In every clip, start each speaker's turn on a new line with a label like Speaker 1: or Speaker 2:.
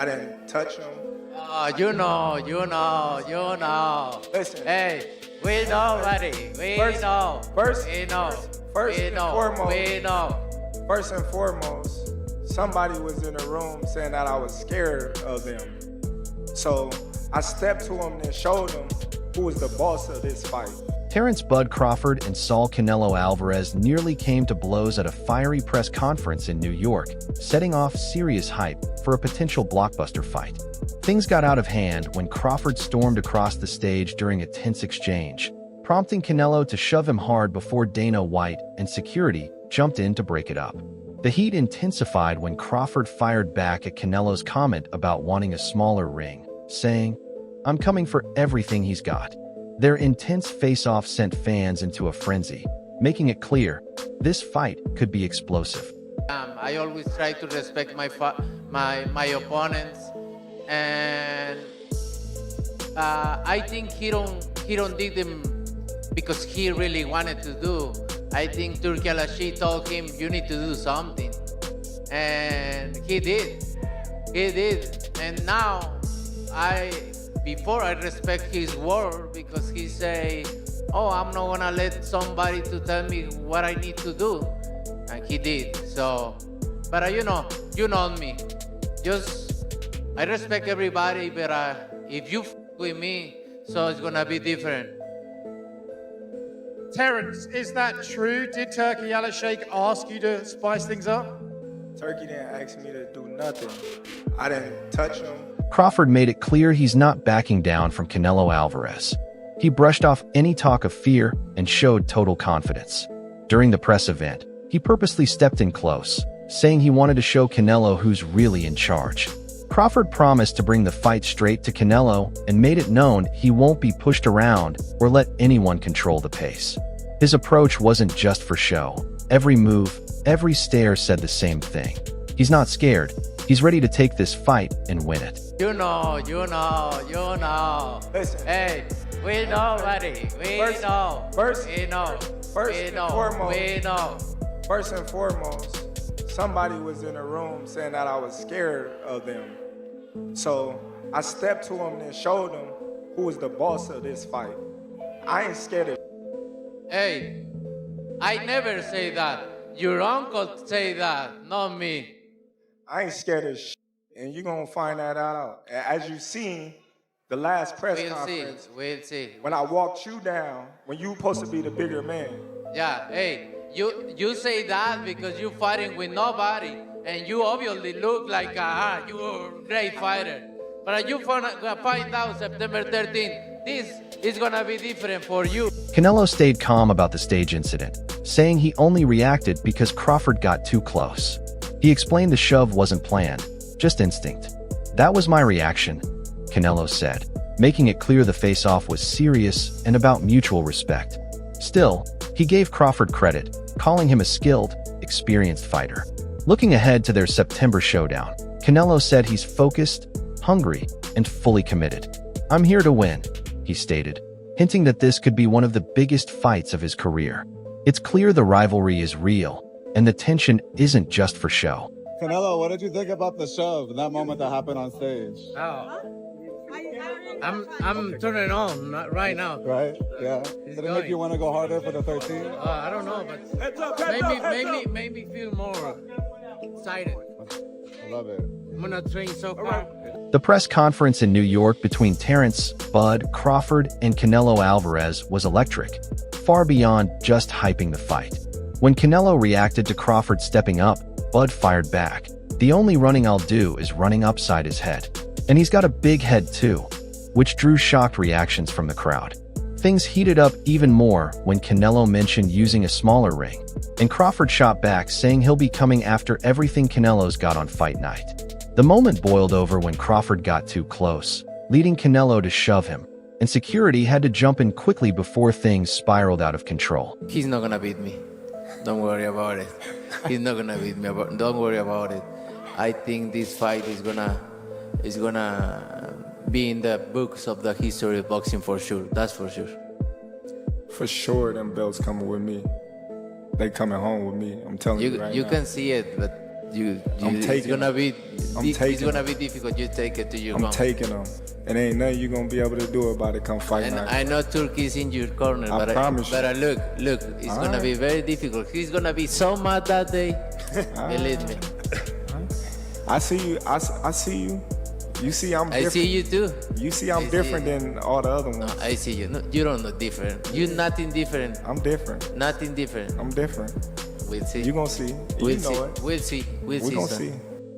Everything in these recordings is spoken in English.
Speaker 1: I didn't touch him.
Speaker 2: You know.
Speaker 1: Listen.
Speaker 2: Hey, we know, buddy. We know.
Speaker 1: First and foremost, somebody was in the room saying that I was scared of them. So I stepped to him and showed him who was the boss of this fight.
Speaker 3: Terence "Bud" Crawford and Saul Canelo Alvarez nearly came to blows at a fiery press conference in New York, setting off serious hype for a potential blockbuster fight. Things got out of hand when Crawford stormed across the stage during a tense exchange, prompting Canelo to shove him hard before Dana White and security jumped in to break it up. The heat intensified when Crawford fired back at Canelo's comment about wanting a smaller ring, saying, "I'm coming for everything he's got." Their intense face-off sent fans into a frenzy, making it clear this fight could be explosive.
Speaker 2: I always try to respect my opponents, and I think he don't did them because he really wanted to do. I think Turki Al-Ashi told him, "You need to do something," and he did. And now before I respect his word because he say, "Oh, I'm not gonna let somebody to tell me what I need to do," and he did. So, but you know me. I respect everybody, but if you with me, so it's gonna be different.
Speaker 4: Terence, is that true? Did Turki Al-Ashi ask you to spice things up?
Speaker 1: Turkey didn't ask me to do nothing. I didn't touch him.
Speaker 3: Crawford made it clear he's not backing down from Canelo Alvarez. He brushed off any talk of fear and showed total confidence. During the press event, he purposely stepped in close, saying he wanted to show Canelo who's really in charge. Crawford promised to bring the fight straight to Canelo and made it known he won't be pushed around or let anyone control the pace. His approach wasn't just for show. Every move, every stare said the same thing. He's not scared. He's ready to take this fight and win it.
Speaker 2: You know.
Speaker 1: Listen.
Speaker 2: Hey, we know, buddy. We know.
Speaker 1: First and foremost, somebody was in the room saying that I was scared of them. So I stepped to him and showed him who was the boss of this fight. I ain't scared of.
Speaker 2: Hey, I never say that. Your uncle say that, not me.
Speaker 1: I ain't scared of and you're gonna find that out. As you seen, the last press conference.
Speaker 2: We'll see.
Speaker 1: When I walked you down, when you supposed to be the bigger man.
Speaker 2: Yeah, hey, you say that because you fighting with nobody, and you obviously look like you're a great fighter. But you find out September 13th, this is gonna be different for you.
Speaker 3: Canelo stayed calm about the stage incident, saying he only reacted because Crawford got too close. He explained the shove wasn't planned, just instinct. "That was my reaction," Canelo said, making it clear the face-off was serious and about mutual respect. Still, he gave Crawford credit, calling him a skilled, experienced fighter. Looking ahead to their September showdown, Canelo said he's focused, hungry, and fully committed. "I'm here to win," he stated, hinting that this could be one of the biggest fights of his career. It's clear the rivalry is real, and the tension isn't just for show.
Speaker 5: Canelo, what did you think about the shove, that moment that happened on stage?
Speaker 2: I'm turning on right now.
Speaker 5: Right? Yeah. Did it make you want to go harder for the 13?
Speaker 2: I don't know, but made me feel more excited.
Speaker 5: I love it.
Speaker 2: I'm gonna train so far.
Speaker 3: The press conference in New York between Terence "Bud" Crawford and Canelo Alvarez was electric, far beyond just hyping the fight. When Canelo reacted to Crawford stepping up, Bud fired back. "The only running I'll do is running upside his head. And he's got a big head too," which drew shocked reactions from the crowd. Things heated up even more when Canelo mentioned using a smaller ring, and Crawford shot back saying he'll be coming after everything Canelo's got on fight night. The moment boiled over when Crawford got too close, leading Canelo to shove him, and security had to jump in quickly before things spiraled out of control.
Speaker 2: He's not gonna beat me. Don't worry about it. He's not gonna beat me. Don't worry about it. I think this fight is gonna be in the books of the history of boxing for sure. That's for sure.
Speaker 1: For sure, them belts coming with me. They coming home with me. I'm telling you right now.
Speaker 2: You can see it, but It's gonna be. It's gonna
Speaker 1: him.
Speaker 2: be difficult. You take it to your
Speaker 1: I'm
Speaker 2: home.
Speaker 1: taking him. And ain't nothing you gonna be able to do about it come fight
Speaker 2: And
Speaker 1: night.
Speaker 2: I know Turkey's in your corner,
Speaker 1: I promise you.
Speaker 2: but look, it's gonna be very difficult. He's gonna be so mad that day. Believe me.
Speaker 1: I see you. I see you. You see I'm different.
Speaker 2: I see you too.
Speaker 1: You see I'm different than all the other ones.
Speaker 2: I see you. No, you don't know different. You're nothing different.
Speaker 1: I'm different.
Speaker 2: Nothing different.
Speaker 1: I'm different.
Speaker 2: We'll see.
Speaker 1: You gonna see.
Speaker 2: We'll
Speaker 1: You
Speaker 2: see.
Speaker 1: know it.
Speaker 2: We'll see. We'll
Speaker 1: We
Speaker 2: see.
Speaker 1: gonna
Speaker 2: son.
Speaker 1: see.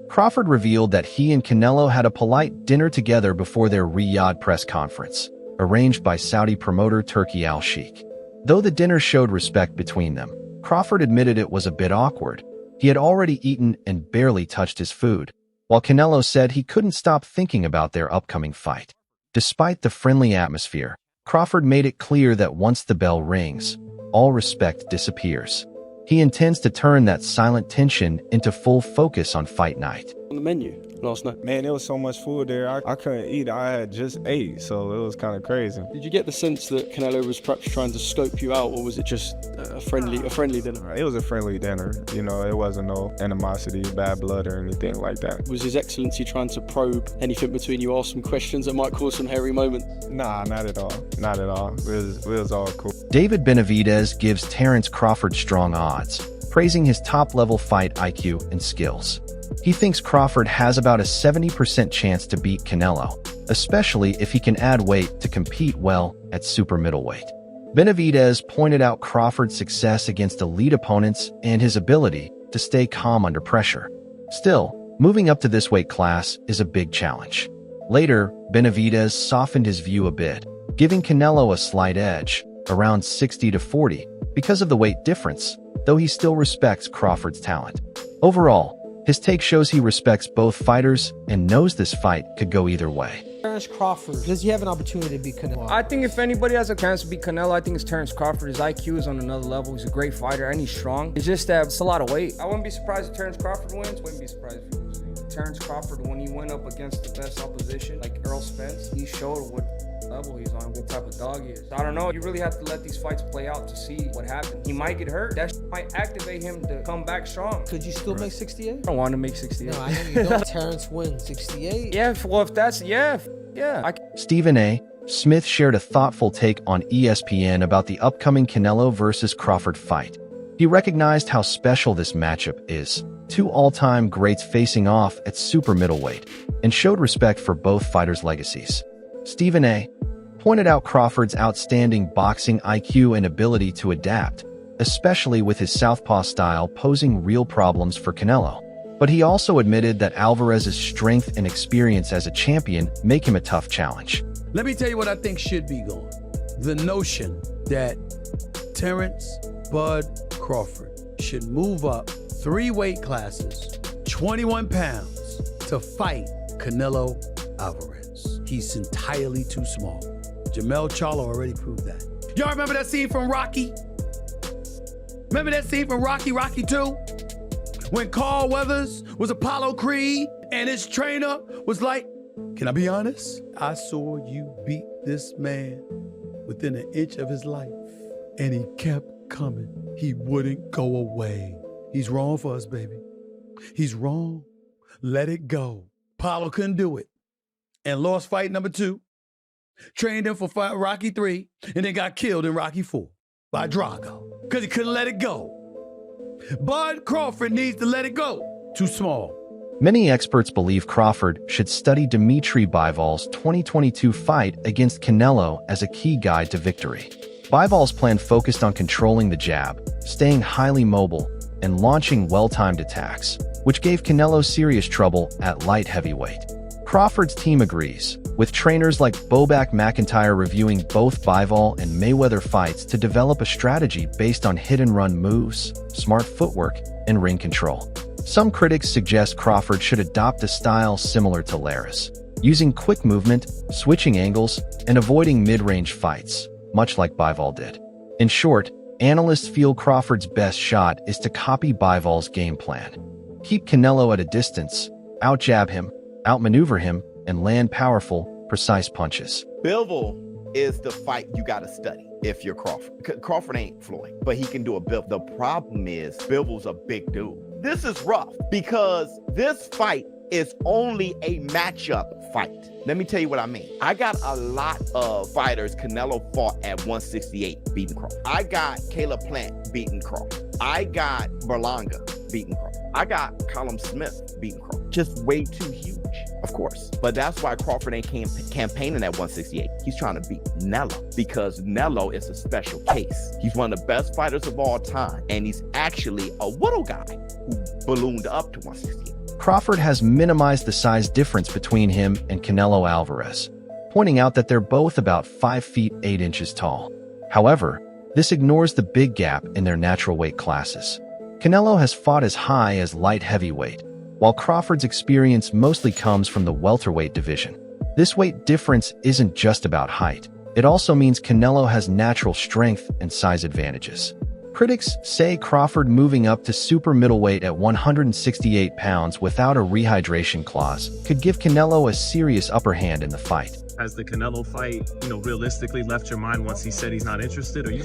Speaker 3: Crawford revealed that he and Canelo had a polite dinner together before their Riyadh press conference, arranged by Saudi promoter Turki Al-Sheikh. Though the dinner showed respect between them, Crawford admitted it was a bit awkward. He had already eaten and barely touched his food, while Canelo said he couldn't stop thinking about their upcoming fight. Despite the friendly atmosphere, Crawford made it clear that once the bell rings, all respect disappears. He intends to turn that silent tension into full focus on fight night.
Speaker 6: On the menu last night.
Speaker 5: Man, there was so much food there. I couldn't eat. I had just ate, so it was kind of crazy.
Speaker 6: Did you get the sense that Canelo was perhaps trying to scope you out, or was it just a friendly dinner?
Speaker 5: It was a friendly dinner. You know, it wasn't no animosity, bad blood, or anything like that.
Speaker 6: Was His Excellency trying to probe anything between you, ask some questions that might cause some hairy moments?
Speaker 5: Nah, not at all. Not at all. It was all cool.
Speaker 3: David Benavidez gives Terence Crawford strong odds, praising his top-level fight IQ and skills. He thinks Crawford has about a 70% chance to beat Canelo, especially if he can add weight to compete well at super middleweight. Benavidez pointed out Crawford's success against elite opponents and his ability to stay calm under pressure. Still, moving up to this weight class is a big challenge. Later, Benavidez softened his view a bit, giving Canelo a slight edge, around 60-40, because of the weight difference, though he still respects Crawford's talent. Overall, his take shows he respects both fighters and knows this fight could go either way.
Speaker 7: Terence Crawford, does he have an opportunity to beat Canelo?
Speaker 8: I think if anybody has a chance to beat Canelo, I think it's Terence Crawford. His IQ is on another level. He's a great fighter and he's strong. It's just that it's a lot of weight. I wouldn't be surprised if Terence Crawford wins. Wouldn't be surprised if he loses. Terence Crawford, when he went up against the best opposition, like Earl Spence, he showed what level he's on, what type of dog he is. I don't know. You really have to let these fights play out to see what happens. He might get hurt. That might activate him to come back strong.
Speaker 7: Could you still make 68?
Speaker 8: I don't want to make 68.
Speaker 7: No, I know you don't. Terence wins 68.
Speaker 8: Yeah, well, if that's, yeah.
Speaker 3: Stephen A. Smith shared a thoughtful take on ESPN about the upcoming Canelo versus Crawford fight. He recognized how special this matchup is, two all-time greats facing off at super middleweight, and showed respect for both fighters' legacies. Stephen A. pointed out Crawford's outstanding boxing IQ and ability to adapt, especially with his southpaw style posing real problems for Canelo. But he also admitted that Alvarez's strength and experience as a champion make him a tough challenge.
Speaker 9: Let me tell you what I think should be going. The notion that Terence Bud Crawford should move up 3 weight classes, 21 pounds, to fight Canelo Alvarez. He's entirely too small. Jamel Charlo already proved that. Y'all remember that scene from Rocky? Remember that scene from Rocky 2? When Carl Weathers was Apollo Creed and his trainer was like, can I be honest? I saw you beat this man within an inch of his life. And he kept coming. He wouldn't go away. He's wrong for us, baby. He's wrong. Let it go. Apollo couldn't do it and lost fight number 2. Trained him for fight Rocky 3 and then got killed in Rocky 4 by Drago because he couldn't let it go. Bud Crawford needs to let it go. Too small.
Speaker 3: Many experts believe Crawford should study Dimitri Bivol's 2022 fight against Canelo as a key guide to victory. Bivol's plan focused on controlling the jab, staying highly mobile, and launching well-timed attacks, which gave Canelo serious trouble at light heavyweight. Crawford's team agrees, with trainers like Bobak McIntyre reviewing both Bivol and Mayweather fights to develop a strategy based on hit-and-run moves, smart footwork, and ring control. Some critics suggest Crawford should adopt a style similar to Lara's, using quick movement, switching angles, and avoiding mid-range fights, much like Bivol did. In short, analysts feel Crawford's best shot is to copy Bivol's game plan. Keep Canelo at a distance, out-jab him, outmaneuver him, and land powerful, precise punches.
Speaker 10: Bivol is the fight you got to study if you're Crawford. Crawford ain't Floyd, but he can do a Bivol. The problem is Bivol's a big dude. this is rough because this fight is only a matchup fight. Let me tell you what I mean. I got a lot of fighters Canelo fought at 168 beating Crawford. I got Caleb Plant beating Crawford. I got Berlanga beating Crawford. I got Callum Smith beating Crawford. Just way too huge, of course. But that's why Crawford ain't campaigning at 168. He's trying to beat Canelo because Canelo is a special case. He's one of the best fighters of all time, and he's actually a little guy who ballooned up to 168.
Speaker 3: Crawford has minimized the size difference between him and Canelo Alvarez, pointing out that they're both about 5 feet 8 inches tall. However, this ignores the big gap in their natural weight classes. Canelo has fought as high as light heavyweight, while Crawford's experience mostly comes from the welterweight division. This weight difference isn't just about height. It also means Canelo has natural strength and size advantages. Critics say Crawford moving up to super middleweight at 168 pounds without a rehydration clause could give Canelo a serious upper hand in the fight.
Speaker 11: Has the Canelo fight, realistically left your mind once he said he's not interested, or you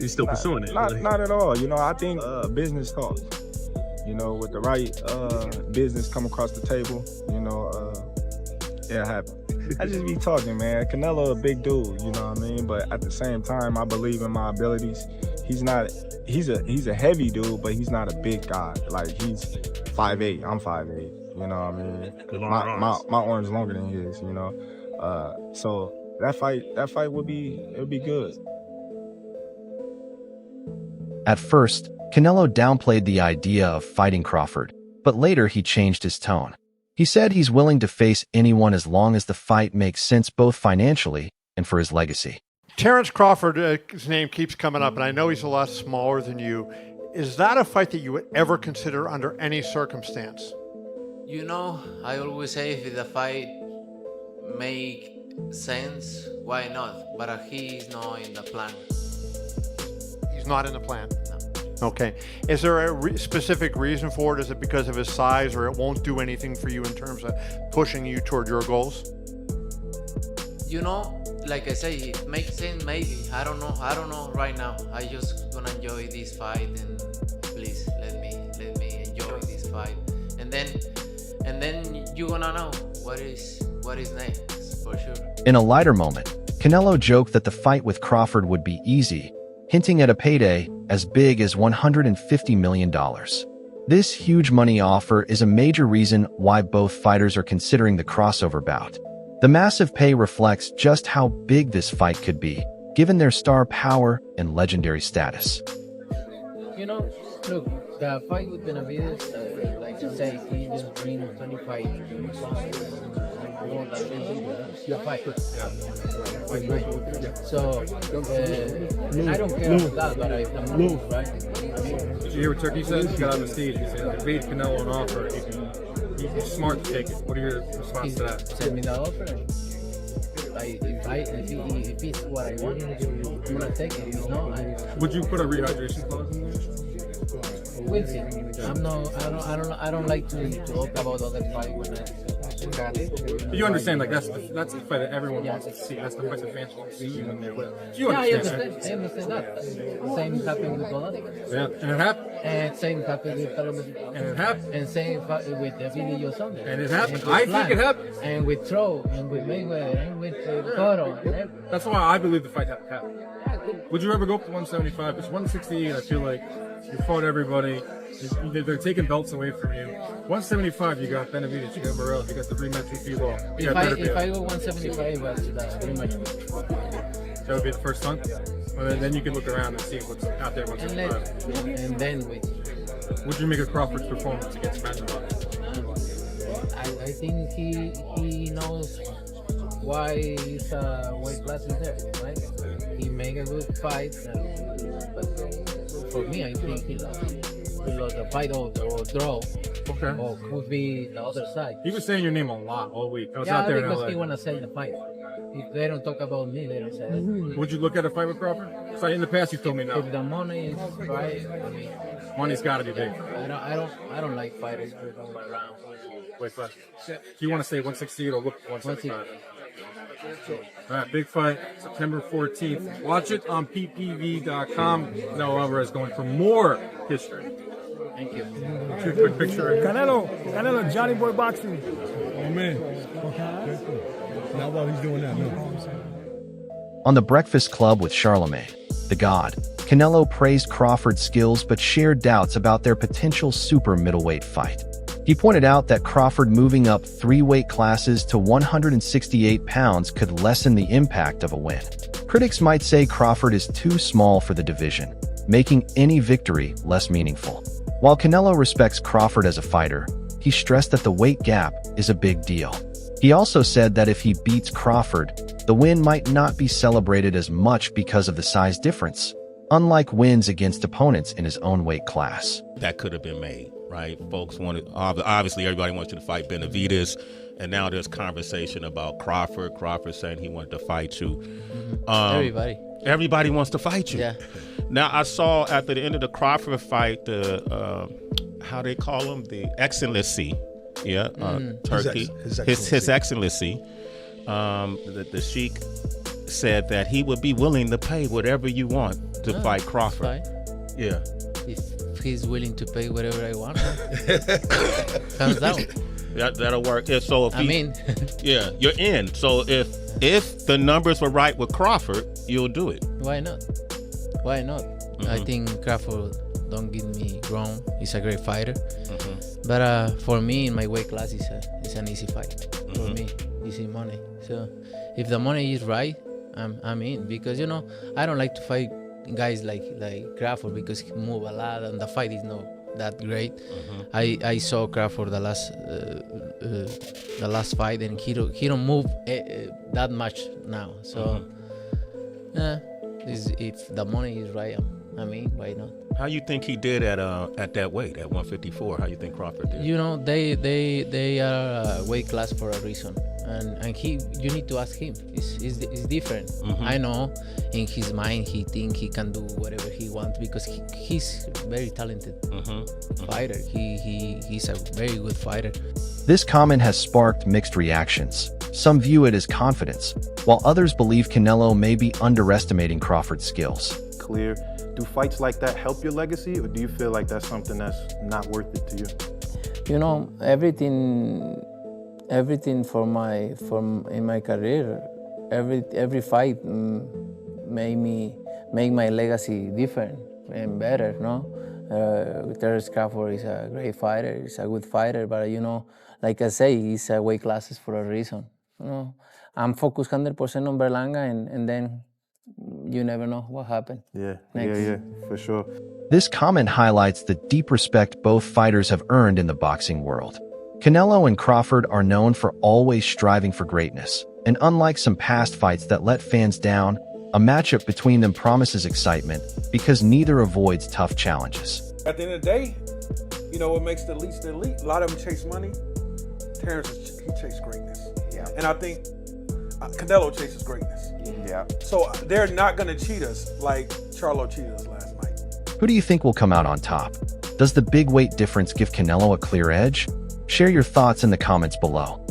Speaker 11: still pursuing it?
Speaker 5: Not at all. I think business talks. With the right business come across the table, it happens. I just be talking, man. Canelo a big dude, you know what I mean? But at the same time, I believe in my abilities. He's a heavy dude, but he's not a big guy. Like, he's 5'8", I'm 5'8", you know what I mean? My arm's longer than his, so that fight would be good.
Speaker 3: At first, Canelo downplayed the idea of fighting Crawford, but later he changed his tone. He said he's willing to face anyone as long as the fight makes sense both financially and for his legacy.
Speaker 4: Terence Crawford, his name keeps coming up, and I know he's a lot smaller than you. Is that a fight that you would ever consider under any circumstance?
Speaker 2: I always say if the fight make sense, why not? But he's not in the plan.
Speaker 4: He's not in the plan?
Speaker 2: No.
Speaker 4: Okay. Is there a specific reason for it? Is it because of his size, or it won't do anything for you in terms of pushing you toward your goals?
Speaker 2: Like I say, it makes sense maybe. I don't know right now. I just gonna enjoy this fight, and please let me enjoy this fight. And then you gonna know what is next for sure.
Speaker 3: In a lighter moment, Canelo joked that the fight with Crawford would be easy, hinting at a payday as big as $150 million. This huge money offer is a major reason why both fighters are considering the crossover bout. The massive pay reflects just how big this fight could be, given their star power and legendary status.
Speaker 12: Look, the fight with Benavides, like you say, he just bring 25 more than your fight. So, I don't care about that, but I'm lose, right?
Speaker 13: Did you hear what Turkey said? He got on the stage. He said, if beat Canelo an offer, he's smart to take it. What are your response to that?
Speaker 12: Send me the offer. If it's what I want, I'm gonna take it. If not,
Speaker 13: would you put a rehydration clause in there?
Speaker 12: We'll see. I don't like to talk about other fight when
Speaker 13: But you understand, like that's the fight that everyone wants to see. That's the fight that fans want to see you in there with. You understand?
Speaker 12: I understand that. Same happened with Polanyi.
Speaker 13: Yeah, and it happened.
Speaker 12: And same happened with
Speaker 13: And it happened.
Speaker 12: And same with the video Sunday.
Speaker 13: And it happened. I think it happened.
Speaker 12: And with Troll, and with Mayweather, and with Cotto.
Speaker 13: That's why I believe the fight happened. Would you ever go up to 175? It's 168. I feel like you fought everybody. They're taking belts away from you. 175, you got Benavides, you got Morrell, you got the rematch with Bivol.
Speaker 12: If I go 175, that's the rematch.
Speaker 13: That would be the first time? Well, then you can look around and see what's out there 175.
Speaker 12: And then wait.
Speaker 13: Would you make a Crawford's performance against Mandelot?
Speaker 12: I think he knows why his weight class is there, right? He make a good fight, but for me, I think he lost the fight or draw.
Speaker 13: Okay.
Speaker 12: Or could be the other side.
Speaker 13: He was saying your name a lot all week. I was
Speaker 12: out
Speaker 13: there
Speaker 12: because
Speaker 13: in LA.
Speaker 12: he want to sell the fight. If they don't talk about me, they don't sell it.
Speaker 13: Would you look at a fight with Crawford? So in the past, you told me no.
Speaker 12: If the money is right, I mean,
Speaker 13: money's got to be big.
Speaker 12: I don't like fighters who don't go around.
Speaker 13: Wait, do you want to say 168 or look 175? All right, big fight, September 14th. Watch it on ppv.com. CaneloAlvarez going for more history.
Speaker 2: Thank you.
Speaker 13: Quick picture.
Speaker 14: Canelo, Johnny Boy Boxing.
Speaker 15: Oh, man. Not while he's doing that, no.
Speaker 3: On the Breakfast Club with Charlemagne, the God, Canelo praised Crawford's skills but shared doubts about their potential super middleweight fight. He pointed out that Crawford moving up 3 weight classes to 168 pounds could lessen the impact of a win. Critics might say Crawford is too small for the division, making any victory less meaningful. While Canelo respects Crawford as a fighter, he stressed that the weight gap is a big deal. He also said that if he beats Crawford, the win might not be celebrated as much because of the size difference, unlike wins against opponents in his own weight class.
Speaker 16: That could have been made, right? Folks wanted, obviously everybody wants you to fight Benavidez, and now there's conversation about Crawford. Crawford saying he wanted to fight you. Everybody wants to fight you.
Speaker 2: Yeah.
Speaker 16: Now, I saw at the end of the Crawford fight, the, how they call him? The Excellency. Yeah, Turkey. His Excellency. The Sheik said that he would be willing to pay whatever you want to fight Crawford. Yeah.
Speaker 2: If he's willing to pay whatever I want, comes down.
Speaker 16: That'll work. Yeah, so if yeah, you're in. So if the numbers were right with Crawford, you'll do it.
Speaker 2: Why not? Why not? I think Crawford, don't get me wrong, he's a great fighter. But for me, in my weight class, it's an easy fight. For me, easy money. So if the money is right, I'm in. Because, you know, I don't like to fight guys like Crawford because he move a lot and the fight is not that great. I saw Crawford the last fight and he don't move that much now. So if the money is right, I mean, why not?
Speaker 16: How you think he did at that weight, at 154? How you think Crawford did?
Speaker 2: You know, they are a weight class for a reason, and you need to ask him. It's different. I know in his mind he think he can do whatever he wants because he's very talented fighter. He's a very good fighter.
Speaker 3: This comment has sparked mixed reactions. Some view it as confidence, while others believe Canelo may be underestimating Crawford's skills.
Speaker 17: Clear. Do fights like that help your legacy, or do you feel like that's something that's not worth it to you?
Speaker 2: You know, everything in my career, every fight make my legacy different and better. No, Terence Crawford is a great fighter. He's a good fighter, but you know, like I say, he's a weight classes for a reason. You know, I'm focused 100% on Berlanga, and then you never know what happened.
Speaker 17: Yeah, for sure.
Speaker 3: This comment highlights the deep respect both fighters have earned in the boxing world. Canelo and Crawford are known for always striving for greatness, and unlike some past fights that let fans down, a matchup between them promises excitement because neither avoids tough challenges.
Speaker 18: At the end of the day, you know what makes the elite the elite? A lot of them chase money. Terence, he chased greatness. Yeah. And I think Canelo chases greatness. Yeah. So they're not going to cheat us like Charlo cheated us last night.
Speaker 3: Who do you think will come out on top? Does the big weight difference give Canelo a clear edge? Share your thoughts in the comments below.